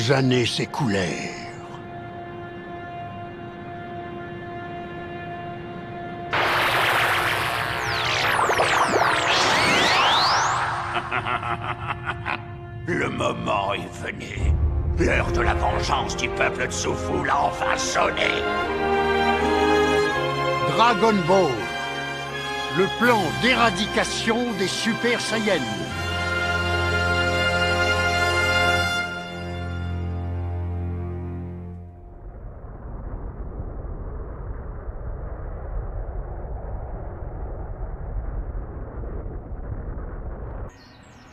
Quelques années s'écoulèrent. Le moment est venu. L'heure de la vengeance du peuple Tsufoul a enfin sonné. Dragon Ball. Le plan d'éradication des Super Saiyans.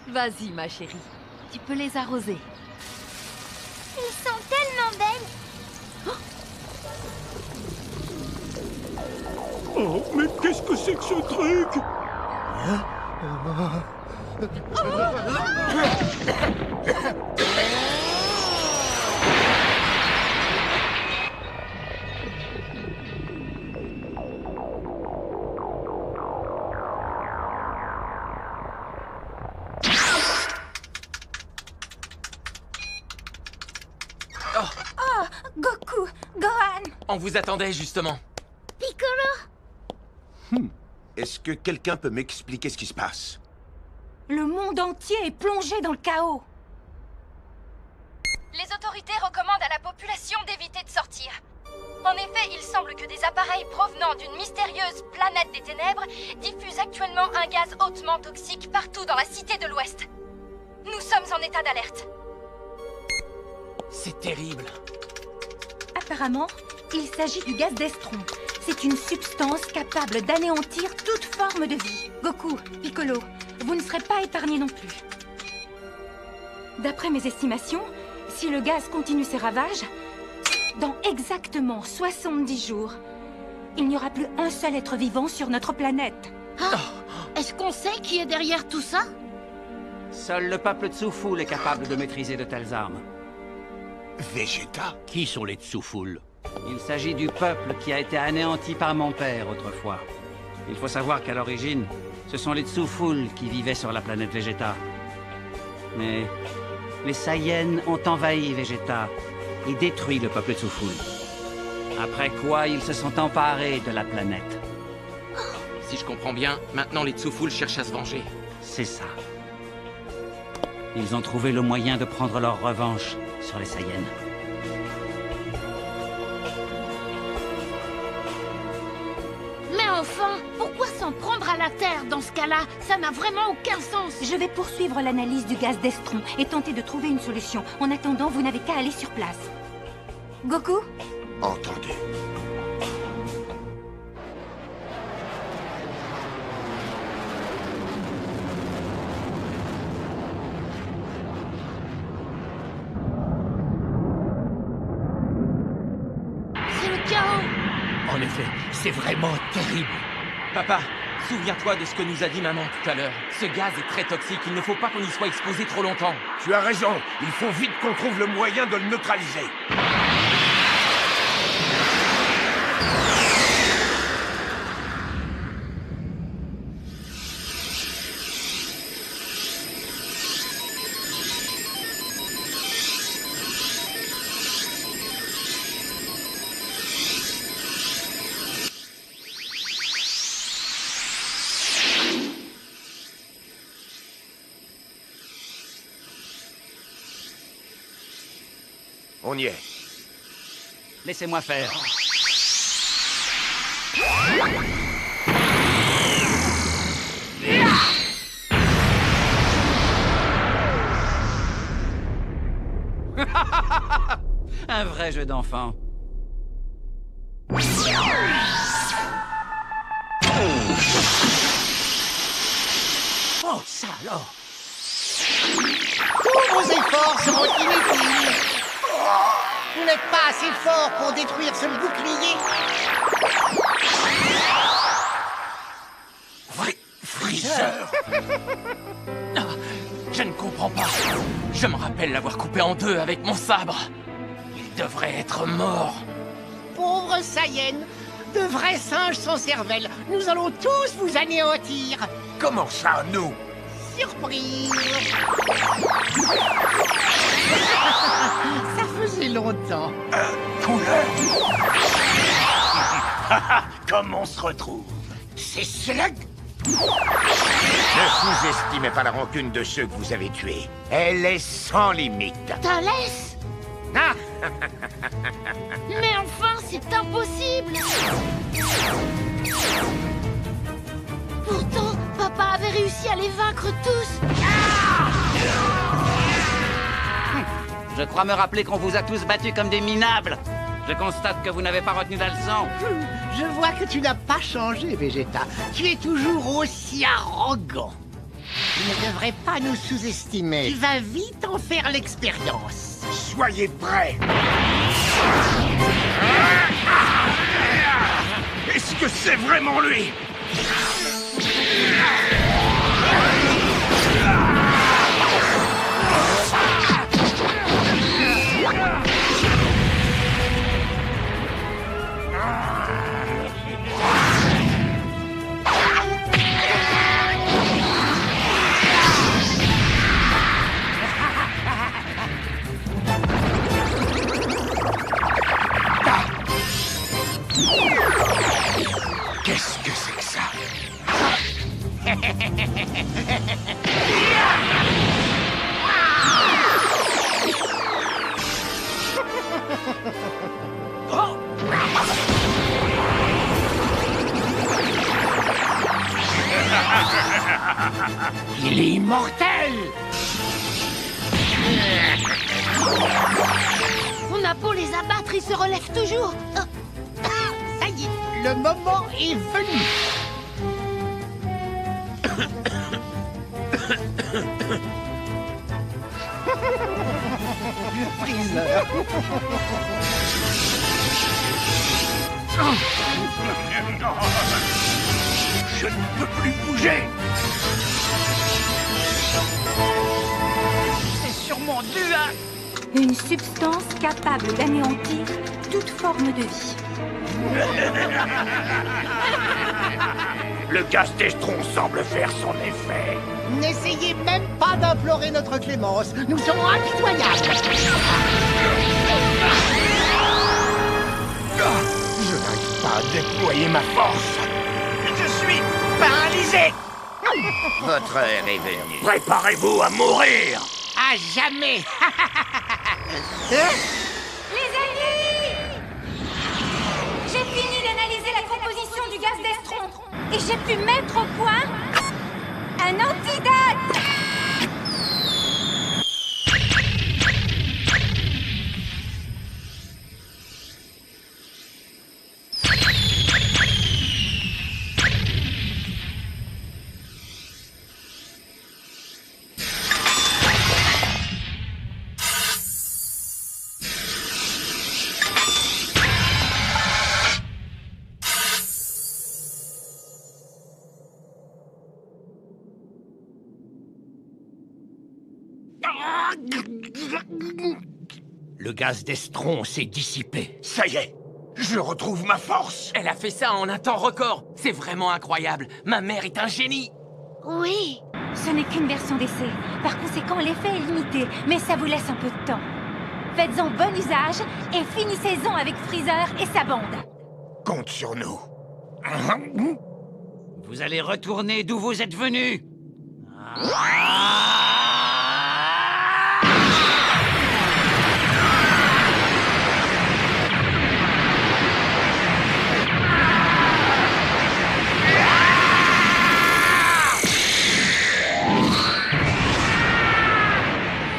Vas-y, ma chérie. Tu peux les arroser. Ils sont tellement belles. Oh, mais qu'est-ce que c'est que ce truc? Oh, Goku, Gohan, On vous attendait, justement. Piccolo. Est-ce que quelqu'un peut m'expliquer ce qui se passe? Le monde entier est plongé dans le chaos. Les autorités recommandent à la population d'éviter de sortir. En effet, il semble que des appareils provenant d'une mystérieuse planète des ténèbres diffusent actuellement un gaz hautement toxique partout dans la cité de l'Ouest. Nous sommes en état d'alerte. C'est terrible. Apparemment, il s'agit du gaz d'estron. C'est une substance capable d'anéantir toute forme de vie. Goku, Piccolo, vous ne serez pas épargnés non plus. D'après mes estimations, si le gaz continue ses ravages, dans exactement 70 jours, il n'y aura plus un seul être vivant sur notre planète. Est-ce qu'on sait qui est derrière tout ça? Seul le peuple Tsufoul est capable de maîtriser de telles armes. Vegeta? Qui sont les Tsufoul? Il s'agit du peuple qui a été anéanti par mon père autrefois. Il faut savoir qu'à l'origine, ce sont les Tsufoul qui vivaient sur la planète Vegeta. Mais les Saiyans ont envahi Vegeta et détruit le peuple Tsufoul. Après quoi, ils se sont emparés de la planète. Si je comprends bien, maintenant les Tsufoul cherchent à se venger. C'est ça. Ils ont trouvé le moyen de prendre leur revanche sur les Saiyans. Mais enfin, pourquoi s'en prendre à la Terre dans ce cas-là? Ça n'a vraiment aucun sens. Je vais poursuivre l'analyse du gaz d'estron et tenter de trouver une solution. En attendant, vous n'avez qu'à aller sur place. Goku? Entendu. C'est le chaos. En effet, c'est vraiment terrible. Papa, souviens-toi de ce que nous a dit maman tout à l'heure. Ce gaz est très toxique, il ne faut pas qu'on y soit exposé trop longtemps. Tu as raison. Il faut vite qu'on trouve le moyen de le neutraliser. On y est. Laissez-moi faire. Un vrai jeu d'enfant. Oh, ça alors! Tous vos efforts seront inutiles. Vous n'êtes pas assez fort pour détruire ce bouclier. Freezer. Ah, je ne comprends pas. Je me rappelle l'avoir coupé en deux avec mon sabre. Il devrait être mort. Pauvre Saiyan, de vrais singes sans cervelle. Nous allons tous vous anéantir. Comment ça, nous? surprise. Ça faisait longtemps. Couleur. Comme on se retrouve. C'est Slug. Ne sous-estimez pas la rancune de ceux que vous avez tués. Elle est sans limite. Te laisse. Mais enfin, c'est impossible. Pourtant, papa avait réussi à les vaincre tous. Je crois me rappeler qu'on vous a tous battus comme des minables. Je constate que vous n'avez pas retenu la leçon. Je vois que tu n'as pas changé, Vegeta. Tu es toujours aussi arrogant. Tu ne devrais pas nous sous-estimer. Tu vas vite en faire l'expérience. Soyez prêts. Est-ce que c'est vraiment lui? Qu'est-ce que c'est que ça? Il est immortel. On a beau les abattre, ils se relèvent toujours. Ça y est, le moment est venu. Freezer. Je ne peux plus bouger. C'est sûrement dû à... Une substance capable d'anéantir toute forme de vie. Le gaz d'estron semble faire son effet. N'essayez même pas d'implorer notre clémence. Nous sommes impitoyables. Je n'arrive pas à déployer ma force. Je suis paralysé. Votre heure est venue. Préparez-vous à mourir. À jamais. Les amis! J'ai fini d'analyser la composition du gaz d'estron et j'ai pu mettre au point un antidote! Le gaz d'estron s'est dissipé. Ça y est, je retrouve ma force. Elle a fait ça en un temps record. C'est vraiment incroyable. Ma mère est un génie. Oui. Ce n'est qu'une version d'essai. Par conséquent, l'effet est limité, mais ça vous laisse un peu de temps. Faites-en bon usage et finissez-en avec Freezer et sa bande. Compte sur nous. Vous allez retourner d'où vous êtes venus.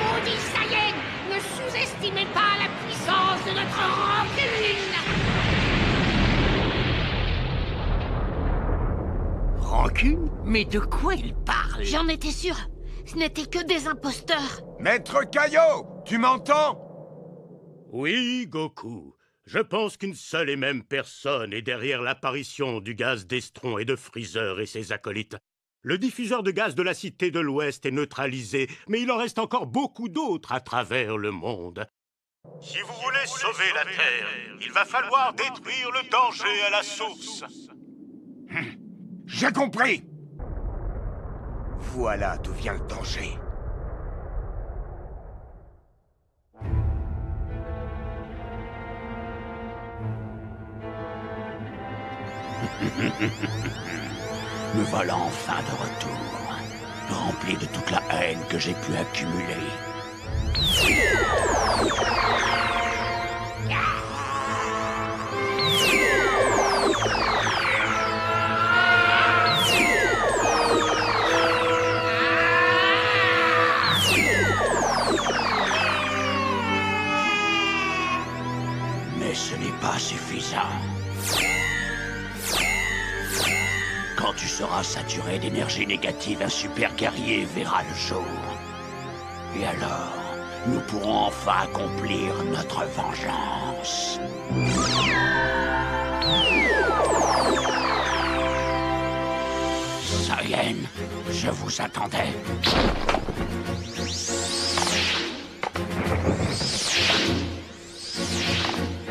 Maudit Saiyan, ne sous-estimez pas la puissance de notre rancune. Rancune? Mais de quoi il parle? J'en étais sûr. Ce n'étaient que des imposteurs. Maître Kaio, tu m'entends? Oui, Goku. Je pense qu'une seule et même personne est derrière l'apparition du gaz d'estron et de Freezer et ses acolytes. Le diffuseur de gaz de la Cité de l'Ouest est neutralisé, mais il en reste encore beaucoup d'autres à travers le monde. Si vous voulez sauver la Terre, il va falloir détruire le danger à la source. J'ai compris. Voilà d'où vient le danger. Me voilà enfin de retour, rempli de toute la haine que j'ai pu accumuler. Mais ce n'est pas suffisant. Quand tu seras saturé d'énergie négative, un super guerrier verra le jour. Et alors, nous pourrons enfin accomplir notre vengeance. Saiyan, je vous attendais.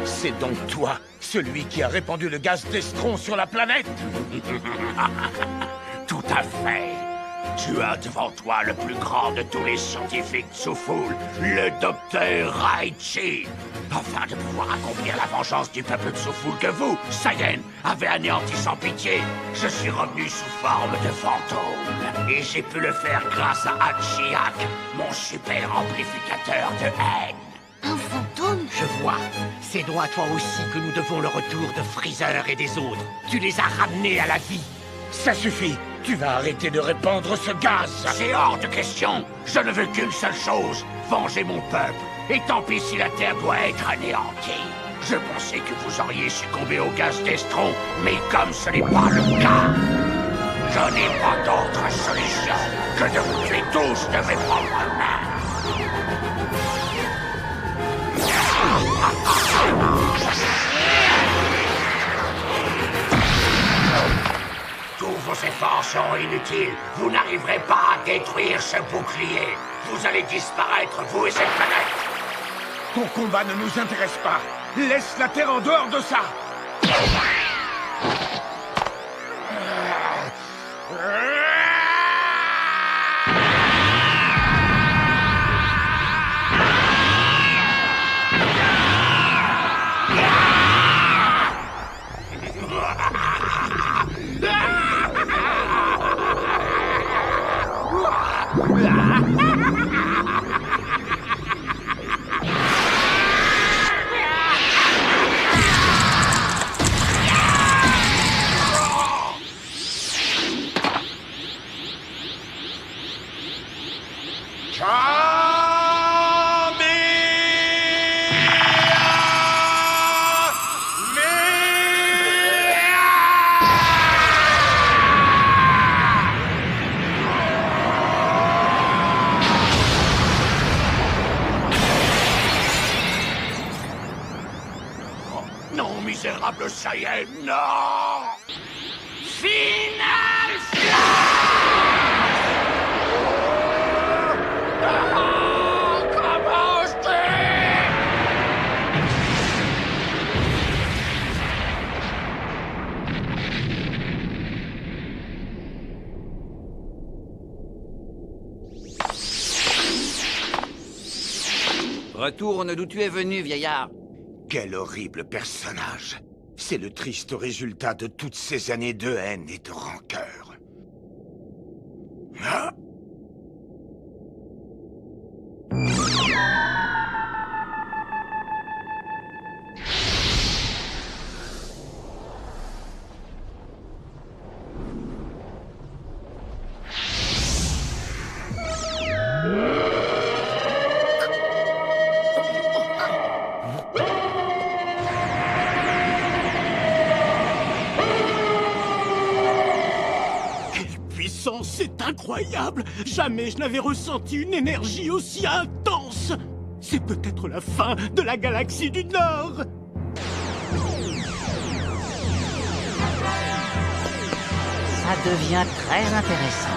C'est donc toi, celui qui a répandu le gaz d'Estron sur la planète? Tout à fait. Tu as devant toi le plus grand de tous les scientifiques Tsuful, le docteur Raichi. Afin de pouvoir accomplir la vengeance du peuple Tsuful que vous, Saiyan, avez anéanti sans pitié, je suis revenu sous forme de fantôme. Et j'ai pu le faire grâce à Hachiak, mon super amplificateur de haine. Un fantôme? Je vois. C'est donc à toi aussi que nous devons le retour de Freezer et des autres. Tu les as ramenés à la vie. Ça suffit. Tu vas arrêter de répandre ce gaz. C'est hors de question. Je ne veux qu'une seule chose, venger mon peuple. Et tant pis si la Terre doit être anéantie. Je pensais que vous auriez succombé au gaz d'Estron, mais comme ce n'est pas le cas, je n'ai pas d'autre solution que de vous tuer tous de mes propres mains. Tous vos efforts seront inutiles. Vous n'arriverez pas à détruire ce bouclier. Vous allez disparaître, vous et cette planète. Ton combat ne nous intéresse pas. Laisse la Terre en dehors de ça. Non, misérable Saiyan, non! Final Retourne d'où tu es venu, vieillard. Quel horrible personnage. C'est le triste résultat de toutes ces années de haine et de rancœur. Ah! C'est incroyable! Jamais je n'avais ressenti une énergie aussi intense! C'est peut-être la fin de la galaxie du Nord! Ça devient très intéressant.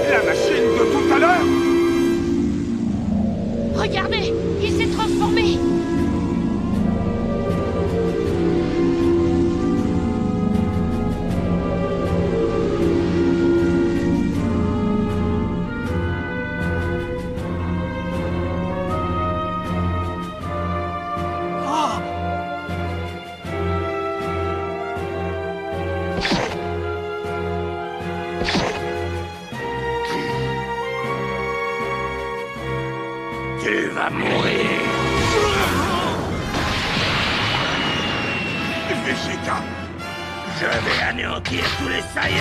La machine Regardez, il s'est transformé. Tu vas mourir. Vegeta, je vais anéantir tous les Saiyans.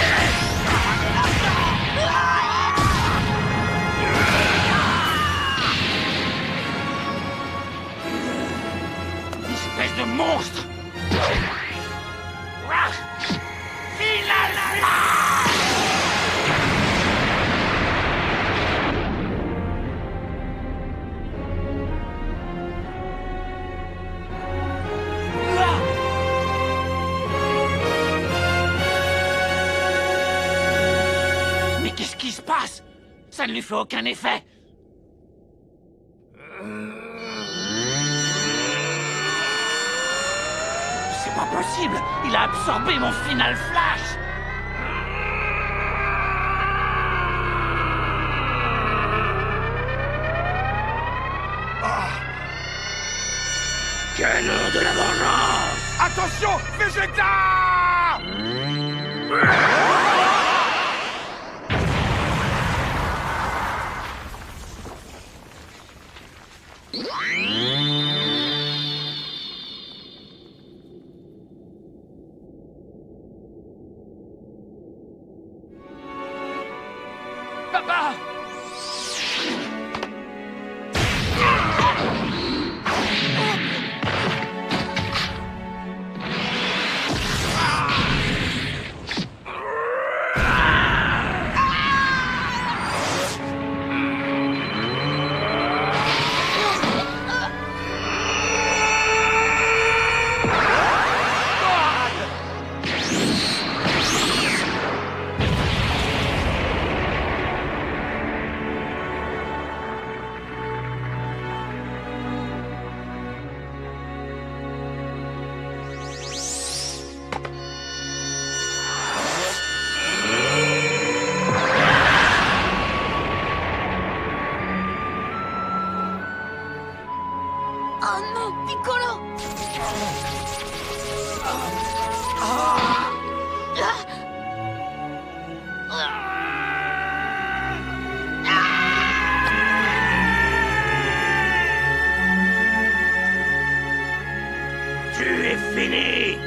Espèce de monstre. Qu'est-ce qui se passe? Ça ne lui fait aucun effet. C'est pas possible. Il a absorbé mon final flash. Canon de la vengeance. Attention, Vegeta! Papa! Oh non, Piccolo! Tu es fini.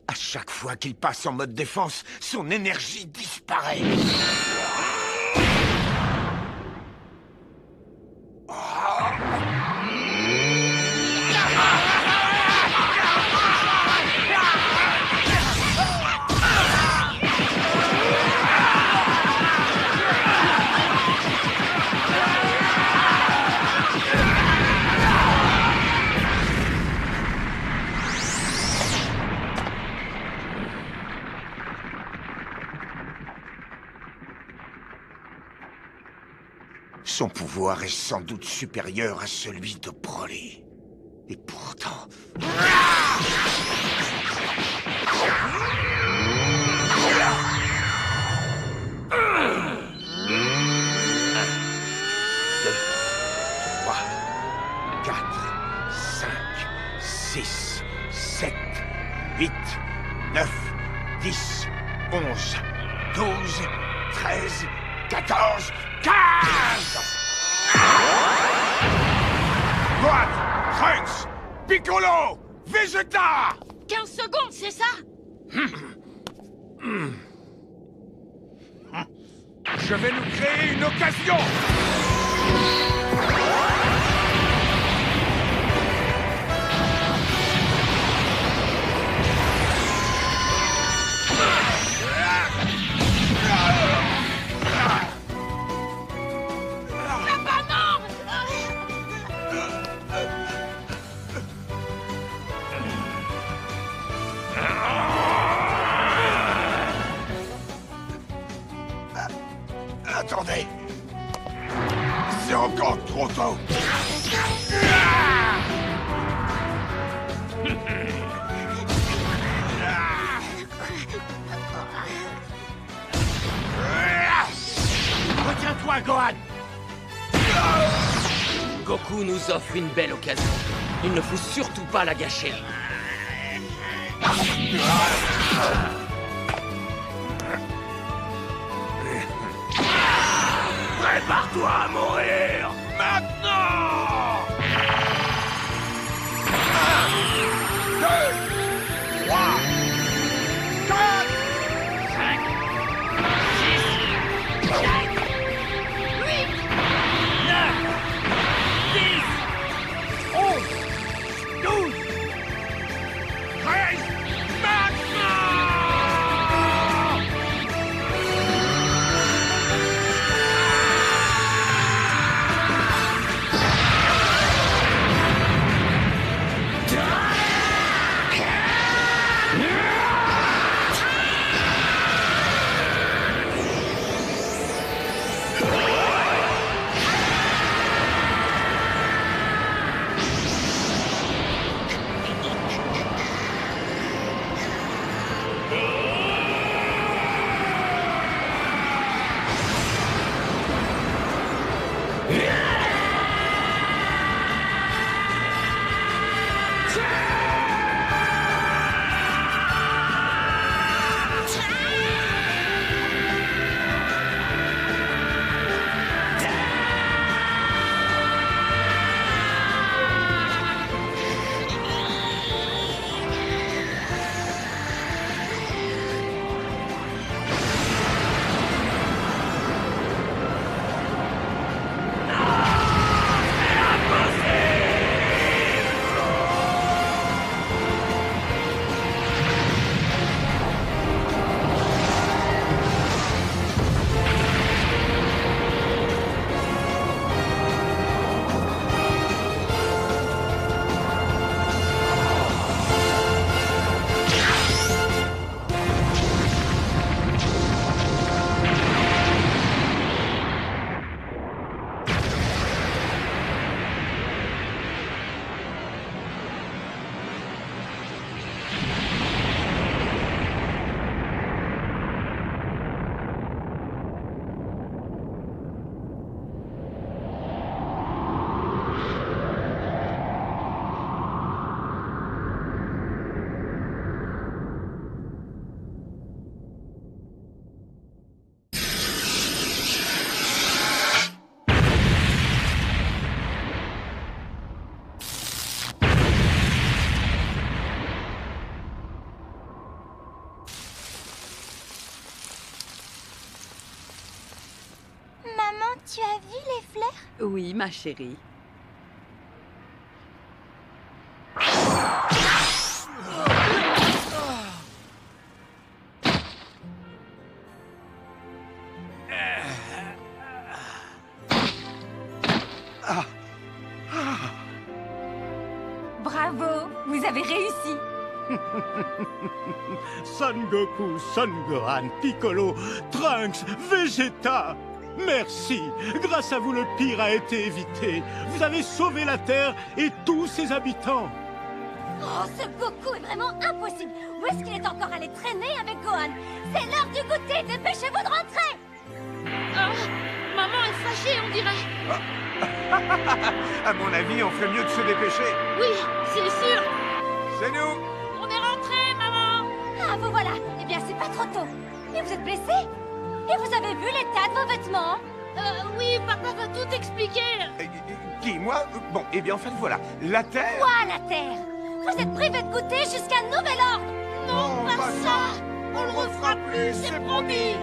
À chaque fois qu'il passe en mode défense, son énergie disparaît. Son pouvoir est sans doute supérieur à celui de Broly. Et pourtant... Deux, 3, 4, 5, 6, 7, 8, 9, 10, 11, 12, 13, 14, 15! Gohan, Trunks, Piccolo, Vegeta! 15 secondes, c'est ça? Je vais nous créer une occasion! Attendez! C'est encore trop tôt! Retiens-toi, Gohan! Goku nous offre une belle occasion. Il ne faut surtout pas la gâcher. Prépare-toi à mourir! Maintenant! 1, 2, 3, 4, 5, 6, 7, 8, 9, 10, 11, 12, 13, maintenant! Tu as vu les fleurs? Oui, ma chérie. Bravo, vous avez réussi. Son Goku, Son Gohan, Piccolo, Trunks, Vegeta. Merci. Grâce à vous, le pire a été évité. Vous avez sauvé la Terre et tous ses habitants. Oh, ce Goku est vraiment impossible. Où est-ce qu'il est encore allé traîner avec Gohan? C'est l'heure du goûter, dépêchez-vous de rentrer. Oh, maman est fâchée, on dirait. À mon avis, on ferait mieux de se dépêcher. Oui, c'est sûr. C'est nous. On est rentrés, maman. Ah, vous voilà. Eh bien, c'est pas trop tôt. Et vous êtes blessé? Et vous avez vu l'état de vos vêtements? Oui, papa va tout expliquer. Qui, moi? Bon, eh bien, en fait, voilà. La Terre... Quoi, la Terre? Vous êtes privé de goûter jusqu'à nouvel ordre. Non, pas ça. On le refera plus, c'est promis.